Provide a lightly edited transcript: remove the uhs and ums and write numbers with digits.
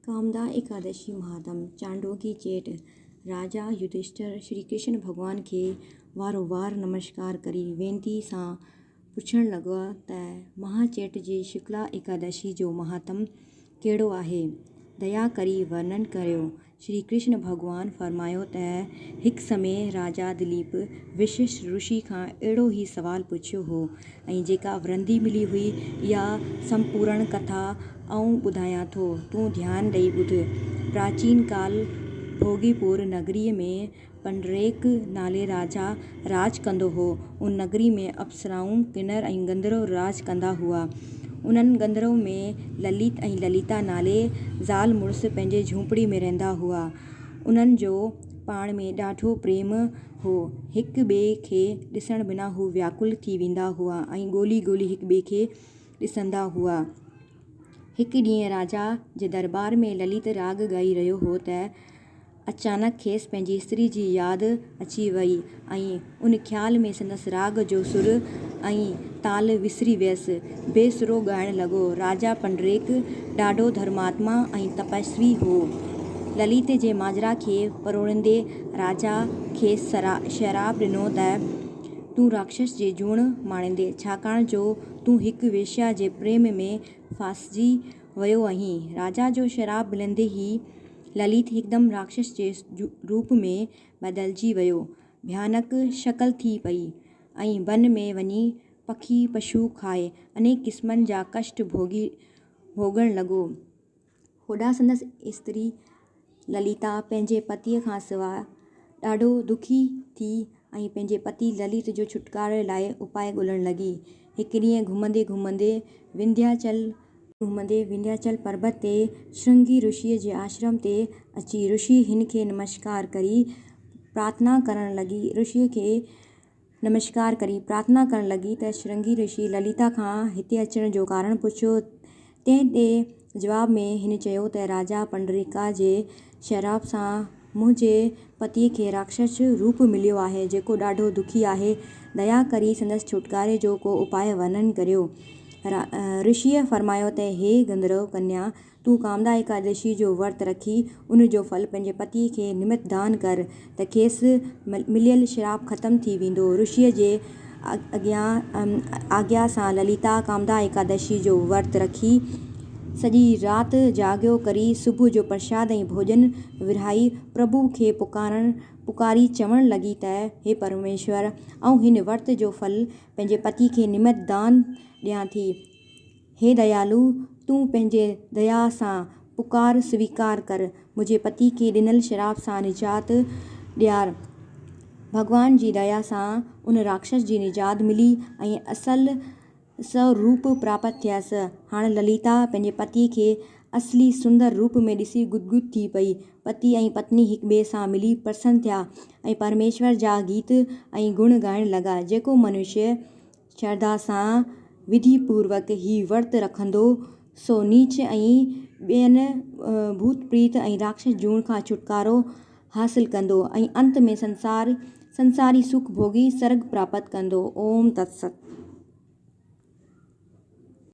कामदा एकादशी महात्म चांडोकी चेट। राजा युधिष्ठिर श्री कृष्ण भगवान खे वारोवार नमस्कार करी वेनती सां पुछण लॻा त महाचेट जी शुक्ला एकादशी जो महात्म कहिड़ो आहे। दया करी वर्णन करियो। श्री कृष्ण भगवान फरमायो त हिकु समय राजा दिलीप वशिष्ठ ऋषि खां अहिड़ो ई सवाल पुछियो हो ऐं जेका वरंदी मिली हुई इहा संपूर्ण कथा आऊं ॿुधायां थो, तूं ध्यानु ॾेई ॿुध। प्राचीन काल भोगीपुर नगरीअ में पंडरेक नाले राजा राज कंदो हो। उन नगरी में अप्सराऊं, किन्नर ऐं गंधर्व राज कंदा हुआ। उन्हनि गंधर्व में ललित ऐं ललिता नाले ज़ाल मुड़ुस पंहिंजे झूंपड़ी में रहंदा हुआ। उन्हनि जो पाण में ॾाढो प्रेम हो। हिकु ॿिए खे ॾिसण बिना हू व्याकुल थी वेंदा हुआ ऐं ॻोल्ही ॻोल्ही हिकु ॿिए खे ॾिसंदा हुआ। हिकु ॾींहुं राजा जे दरबार में ललित राग ॻाई रहियो हो त अचानक खेसि पंहिंजी स्त्री जी यादि अची वई ऐं उन ख़्याल में संदसि राग जो सुर ऐं ताल विसरी वियसि। बेसुरो ॻाइणु लॻो। राजा पंडरेक ॾाढो धर्मात्मा ऐं तपस्वी हो। ललित जे माजरा खे परोड़ींदे राजा खेसि शराब ॾिनो त तूं राक्षस जे जूण माणींदे, छाकाणि जो तूं हिकु वेश्या जे प्रेम में फासिजी वियो आहीं। राजा जो शराब मिलंदे ई ललित हिकदमि राक्षस जे रूप में बदिलजी वियो। भयानक शकल थी पई ऐं वन में वञी पखी पशु खाए अनेक क़िस्मनि जा कष्ट भोगण लॻो। होॾां संदसि स्त्री ललिता पंहिंजे पतीअ खां सवाइ ॾाढो दुखी थी ऐं पंहिंजे पति ललित जो छुटकारे लाइ उपाय ॻोल्हण लॻी। हिकु ॾींहुं घुमंदे विंध्याचल पर्वत ते श्रृंगी ऋषिअ जे आश्रम ते अची ऋषि हिन खे नमस्कार करी प्रार्थना करण लॻी त श्रृंगी ऋषि ललिता खां हिते अचण जो कारण पुछियो। तंहिं ते जवाब में हिन चयो त राजा पंडरिका जे शराब सां मुंहिंजे पतीअ खे राक्षस रूप मिलियो आहे, जेको ॾाढो दुखी आहे। दया करी संदसि छुटकारे जो को उपाय वर्णन करियो। ऋषिअ फरमायो त हे गंधर्व कन्या, तूं कामदा एकादशी जो विर्त रखी उन जो फल पंहिंजे पतीअ खे निमित दान कर त खेसि मिलियल श्राप ख़तमु थी वेंदो। ऋषिअ जे आज्ञा सां ललिता कामदा एकादशी जो विर्त रखी सॼी राति जाॻियो करी सुबुह जो प्रसाद ऐं भोजन विरहाई प्रभु खे पुकारी चवण लॻी त हे परमेश्वर, आऊं हिन विर्त जो फल पंहिंजे पति खे निमित दान ॾियां थी। हे दयालु, तूं पंहिंजे दया सां पुकार स्वीकार कर। मुंहिंजे पति खे ॾिनल श्राप सां निजात ॾियार। भॻवान जी दया सां उन राक्षस जी निजात मिली ऐं असल स्वरूप प्राप्त थियसि। हाणे ललिता पंहिंजे पतीअ खे असली सुंदर रूप में ॾिसी गुदगुद थी पई। पति ऐं पत्नी हिकु ॿिए सां मिली प्रसन्न थिया ऐं परमेश्वर जा गीत ऐं गुण ॻाइण लॻा। जेको मनुष्य श्रद्धा सां विधिपूर्वक ही विर्त रखंदो, सो नीच ऐं ॿियनि भूत प्रीत ऐं राक्षस जूण खां छुटकारो हासिल कंदो ऐं अंत में संसारी सुख भोगी स्वर्ग प्राप्त कंदो। ओम तत्सत।